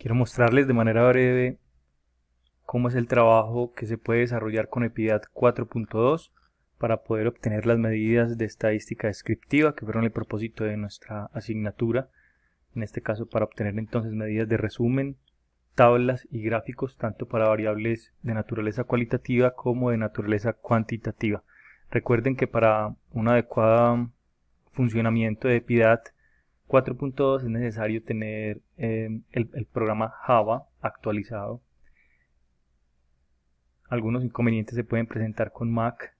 Quiero mostrarles de manera breve cómo es el trabajo que se puede desarrollar con EPIDAT 4.2 para poder obtener las medidas de estadística descriptiva que fueron el propósito de nuestra asignatura. En este caso, para obtener entonces medidas de resumen, tablas y gráficos tanto para variables de naturaleza cualitativa como de naturaleza cuantitativa. Recuerden que para un adecuado funcionamiento de EPIDAT 4.2 es necesario tener el programa Java actualizado. Algunos inconvenientes se pueden presentar con Mac,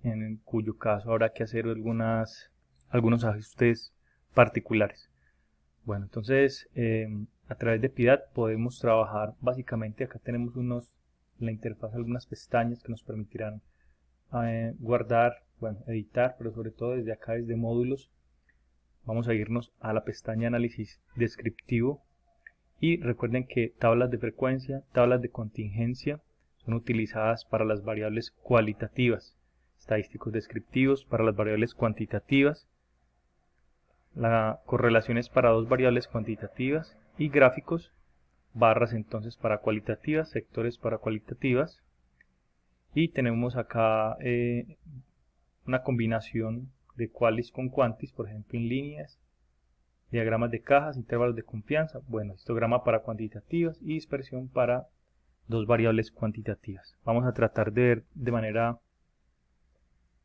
en cuyo caso habrá que hacer algunos ajustes particulares. Bueno, entonces a través de EPIDAT podemos trabajar básicamente. Acá tenemos en la interfaz algunas pestañas que nos permitirán guardar, editar, pero sobre todo desde acá, desde módulos, vamos a irnos a la pestaña análisis descriptivo y recuerden que tablas de frecuencia, tablas de contingencia son utilizadas para las variables cualitativas, estadísticos descriptivos para las variables cuantitativas, la correlación es para dos variables cuantitativas y gráficos, barras entonces para cualitativas, sectores para cualitativas, y tenemos acá una combinación de qualis con quantis, por ejemplo en líneas, diagramas de cajas, intervalos de confianza, histograma para cuantitativas y dispersión para dos variables cuantitativas. Vamos a tratar de ver de manera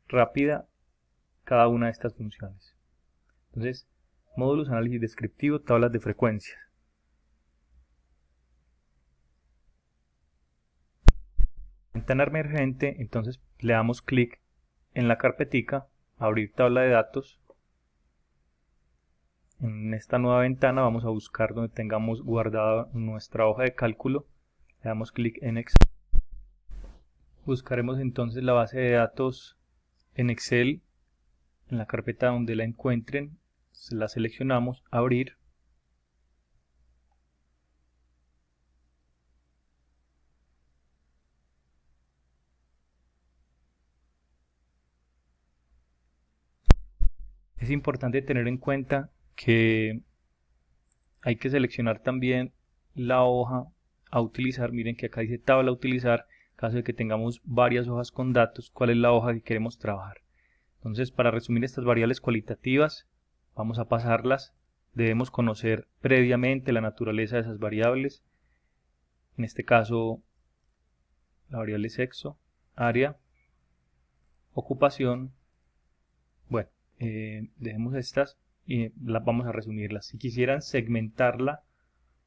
rápida cada una de estas funciones. Entonces, módulos, análisis descriptivo, tablas de frecuencias. Ventana emergente, entonces le damos clic en la carpetica, abrir tabla de datos. En esta nueva ventana vamos a buscar donde tengamos guardada nuestra hoja de cálculo. Le damos clic en Excel. Buscaremos entonces la base de datos en Excel, en la carpeta donde la encuentren, la seleccionamos, abrir. Es importante tener en cuenta que hay que seleccionar también la hoja a utilizar. Miren que acá dice tabla a utilizar, en caso de que tengamos varias hojas con datos, cuál es la hoja que queremos trabajar. Entonces, para resumir estas variables cualitativas, vamos a pasarlas. Debemos conocer previamente la naturaleza de esas variables. En este caso, la variable sexo, área, ocupación. Bueno, dejemos estas y vamos a resumirlas. Si quisieran segmentarla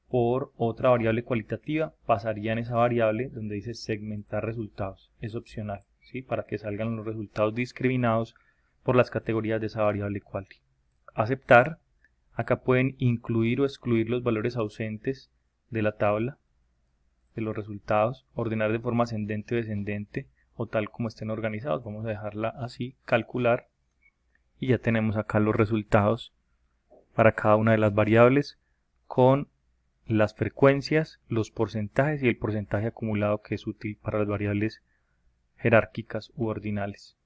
por otra variable cualitativa, pasarían esa variable donde dice segmentar resultados. Es opcional, ¿sí? Para que salgan los resultados discriminados por las categorías de esa variable quali. Aceptar. Acá pueden incluir o excluir los valores ausentes de la tabla de los resultados, ordenar de forma ascendente o descendente o tal como estén organizados. Vamos a dejarla así, calcular, y ya tenemos acá los resultados para cada una de las variables con las frecuencias, los porcentajes y el porcentaje acumulado que es útil para las variables jerárquicas u ordinales.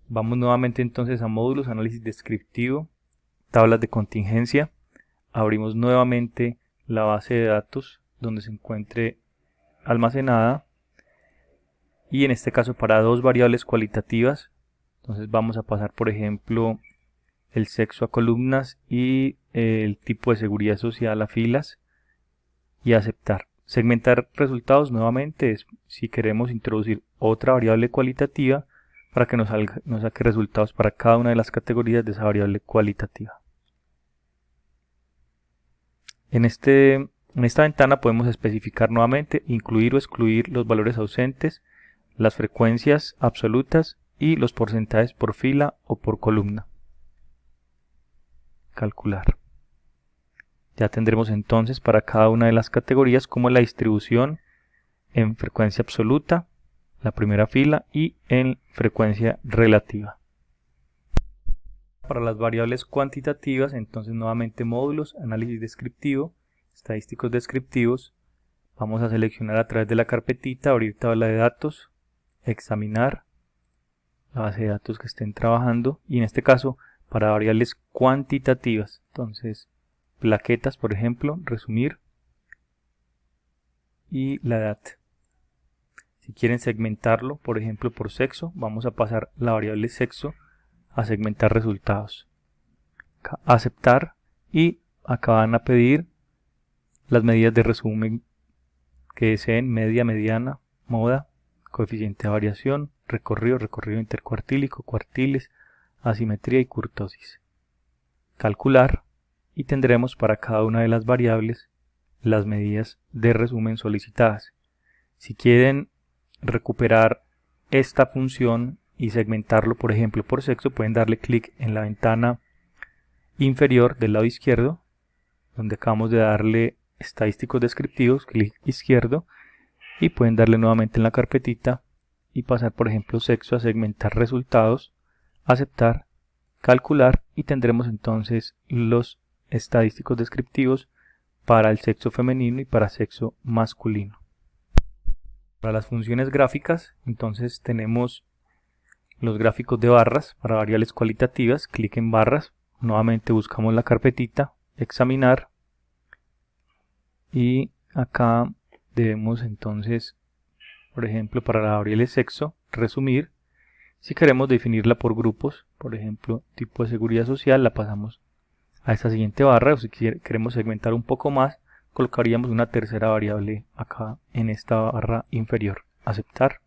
Vamos nuevamente entonces a módulos, análisis descriptivo, tablas de contingencia. Abrimos nuevamente la base de datos donde se encuentre almacenada y en este caso para dos variables cualitativas. Entonces vamos a pasar, por ejemplo, el sexo a columnas y el tipo de seguridad social a filas y aceptar. Segmentar resultados nuevamente es si queremos introducir otra variable cualitativa para que nos saque resultados para cada una de las categorías de esa variable cualitativa. En esta ventana podemos especificar nuevamente, incluir o excluir los valores ausentes, las frecuencias absolutas y los porcentajes por fila o por columna. Calcular. Ya tendremos entonces para cada una de las categorías como la distribución en frecuencia absoluta, la primera fila, y en frecuencia relativa. Para las variables cuantitativas, entonces nuevamente módulos, análisis descriptivo, estadísticos descriptivos. Vamos a seleccionar a través de la carpetita, abrir tabla de datos, examinar la base de datos que estén trabajando y en este caso para variables cuantitativas. Entonces plaquetas, por ejemplo, resumir y la edad. Si quieren segmentarlo, por ejemplo, por sexo, vamos a pasar la variable sexo a segmentar resultados. Acá, aceptar, y acá van a pedir las medidas de resumen que deseen: media, mediana, moda, coeficiente de variación, recorrido, recorrido intercuartílico, cuartiles, asimetría y kurtosis. Calcular, y tendremos para cada una de las variables las medidas de resumen solicitadas. Si quieren recuperar esta función y segmentarlo, por ejemplo, por sexo, pueden darle clic en la ventana inferior del lado izquierdo, donde acabamos de darle estadísticos descriptivos, clic izquierdo, y pueden darle nuevamente en la carpetita y pasar, por ejemplo, sexo a segmentar resultados, aceptar, calcular, y tendremos entonces los estadísticos descriptivos para el sexo femenino y para sexo masculino. Para las funciones gráficas, entonces tenemos los gráficos de barras para variables cualitativas. Clic en barras, nuevamente buscamos la carpetita, examinar, y acá debemos entonces, por ejemplo, para la variable sexo, resumir. Si queremos definirla por grupos, por ejemplo, tipo de seguridad social, la pasamos a esta siguiente barra, o si queremos segmentar un poco más, colocaríamos una tercera variable acá en esta barra inferior, aceptar.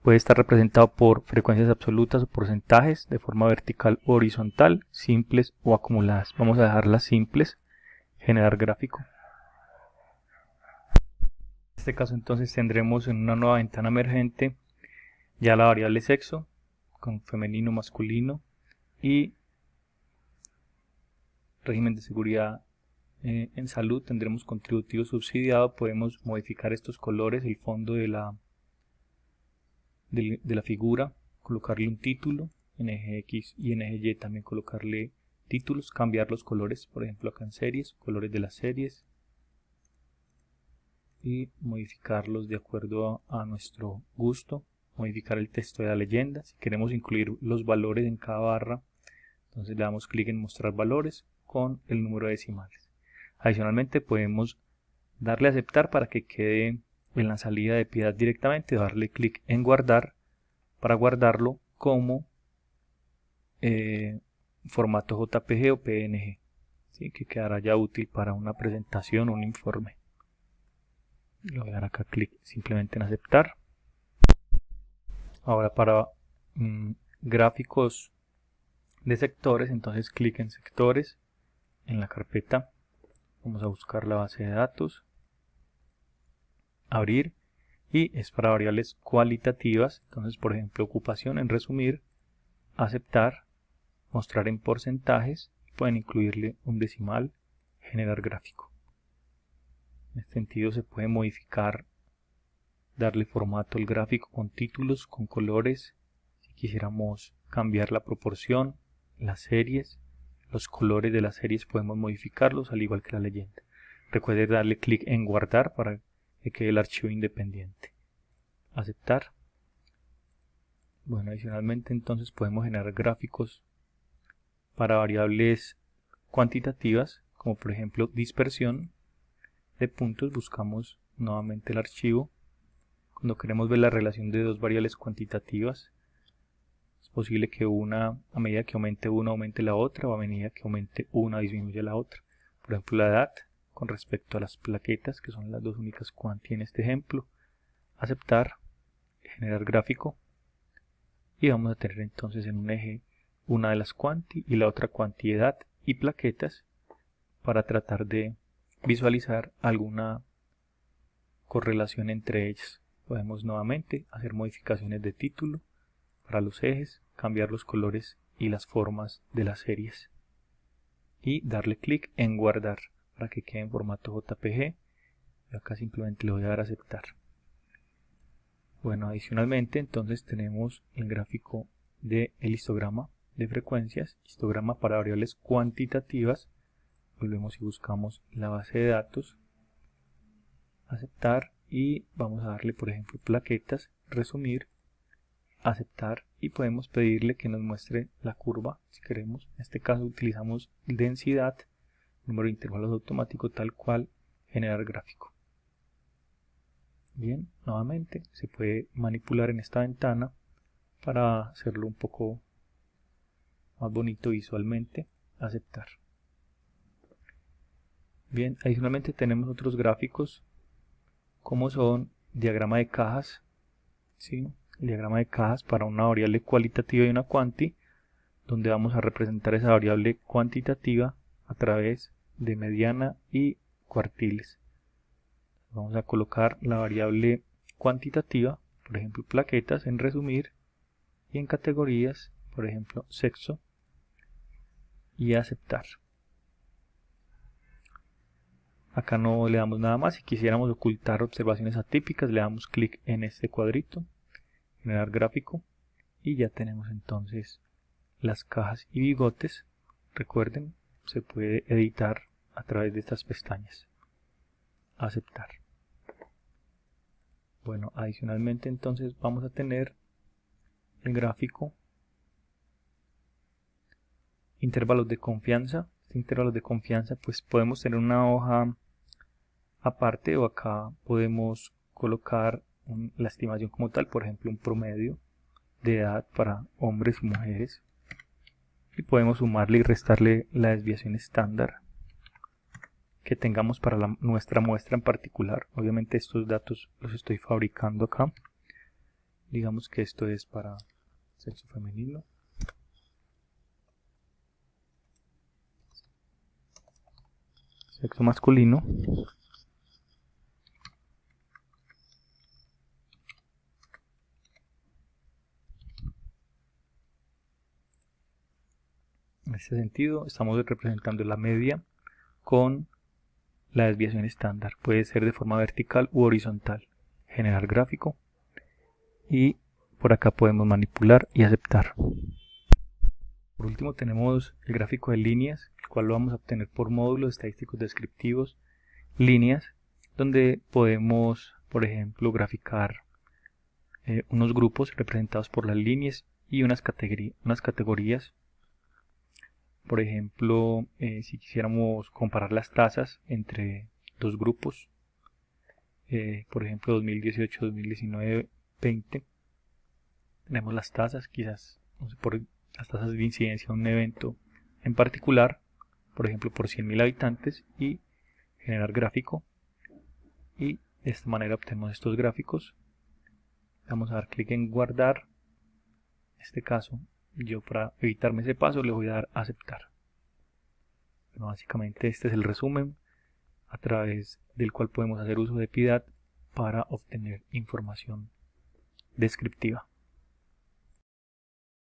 Puede estar representado por frecuencias absolutas o porcentajes, de forma vertical o horizontal, simples o acumuladas. Vamos a dejarlas simples, generar gráfico. En este caso entonces tendremos en una nueva ventana emergente ya la variable sexo, con femenino, masculino, y régimen de seguridad en salud. Tendremos contributivo subsidiado. Podemos modificar estos colores, el fondo de la figura, colocarle un título en eje X y en eje Y, también colocarle títulos, cambiar los colores, por ejemplo acá en series, colores de las series, y modificarlos de acuerdo a nuestro gusto. Modificar el texto de la leyenda. Si queremos incluir los valores en cada barra, entonces le damos clic en mostrar valores con el número de decimales. Adicionalmente podemos darle a aceptar para que quede en la salida de piedad directamente, darle clic en guardar para guardarlo como formato JPG o PNG, ¿sí? Que quedará ya útil para una presentación o un informe. Le voy a dar acá clic simplemente en aceptar. Ahora para gráficos de sectores, entonces clic en sectores, en la carpeta, vamos a buscar la base de datos, abrir, y es para variables cualitativas. Entonces, por ejemplo, ocupación, en resumir, aceptar, mostrar en porcentajes, pueden incluirle un decimal, generar gráfico. En este sentido se puede modificar, darle formato al gráfico con títulos, con colores. Si quisiéramos cambiar la proporción, las series, los colores de las series podemos modificarlos, al igual que la leyenda. Recuerde darle clic en guardar para que quede el archivo independiente. Aceptar. Bueno, adicionalmente entonces podemos generar gráficos para variables cuantitativas, como por ejemplo dispersión de puntos. Buscamos nuevamente el archivo. Cuando queremos ver la relación de dos variables cuantitativas, es posible que una, a medida que aumente una, aumente la otra, o a medida que aumente una, disminuye la otra. Por ejemplo, la edad con respecto a las plaquetas, que son las dos únicas cuanti en este ejemplo. Aceptar, generar gráfico, y vamos a tener entonces en un eje una de las cuanti y la otra cuanti edad y plaquetas, para tratar de visualizar alguna correlación entre ellas. Podemos nuevamente hacer modificaciones de título para los ejes, cambiar los colores y las formas de las series, y darle clic en guardar para que quede en formato JPG. Y acá simplemente le voy a dar a aceptar. Bueno, adicionalmente entonces tenemos el gráfico del histograma de frecuencias, histograma para variables cuantitativas. Volvemos y buscamos la base de datos, aceptar, y vamos a darle por ejemplo plaquetas, resumir, aceptar, y podemos pedirle que nos muestre la curva si queremos. En este caso utilizamos densidad número de intervalos automático tal cual, generar gráfico. Bien, nuevamente se puede manipular en esta ventana para hacerlo un poco más bonito visualmente. Aceptar. Bien, adicionalmente tenemos otros gráficos como son diagrama de cajas, ¿sí? El diagrama de cajas para una variable cualitativa y una cuanti, donde vamos a representar esa variable cuantitativa a través de mediana y cuartiles. Vamos a colocar la variable cuantitativa, por ejemplo plaquetas, en resumir, y en categorías, por ejemplo sexo, y aceptar. Acá no le damos nada más. Si quisiéramos ocultar observaciones atípicas, le damos clic en este cuadrito, generar gráfico, y ya tenemos entonces las cajas y bigotes. Recuerden, se puede editar a través de estas pestañas. Aceptar. Bueno, adicionalmente entonces vamos a tener el gráfico intervalos de confianza. Este intervalos de confianza, pues podemos tener una hoja aparte, o acá podemos colocar la estimación como tal, por ejemplo un promedio de edad para hombres y mujeres, y podemos sumarle y restarle la desviación estándar que tengamos para nuestra muestra en particular. Obviamente estos datos los estoy fabricando acá. Digamos que esto es para sexo femenino. Sexo masculino. En este sentido estamos representando la media con la desviación estándar. Puede ser de forma vertical u horizontal. Generar gráfico. Y por acá podemos manipular y aceptar. Por último tenemos el gráfico de líneas, el cual lo vamos a obtener por módulos estadísticos descriptivos, líneas, donde podemos, por ejemplo, graficar unos grupos representados por las líneas y unas categorías. Por ejemplo, si quisiéramos comparar las tasas entre dos grupos, por ejemplo 2018, 2019, 20, tenemos las tasas, quizás no sé, por las tasas de incidencia de un evento en particular, por ejemplo por 100.000 habitantes, y generar gráfico, y de esta manera obtenemos estos gráficos. Vamos a dar clic en guardar. En este caso, yo para evitarme ese paso le voy a dar aceptar. Bueno, básicamente este es el resumen a través del cual podemos hacer uso de PIDAT para obtener información descriptiva.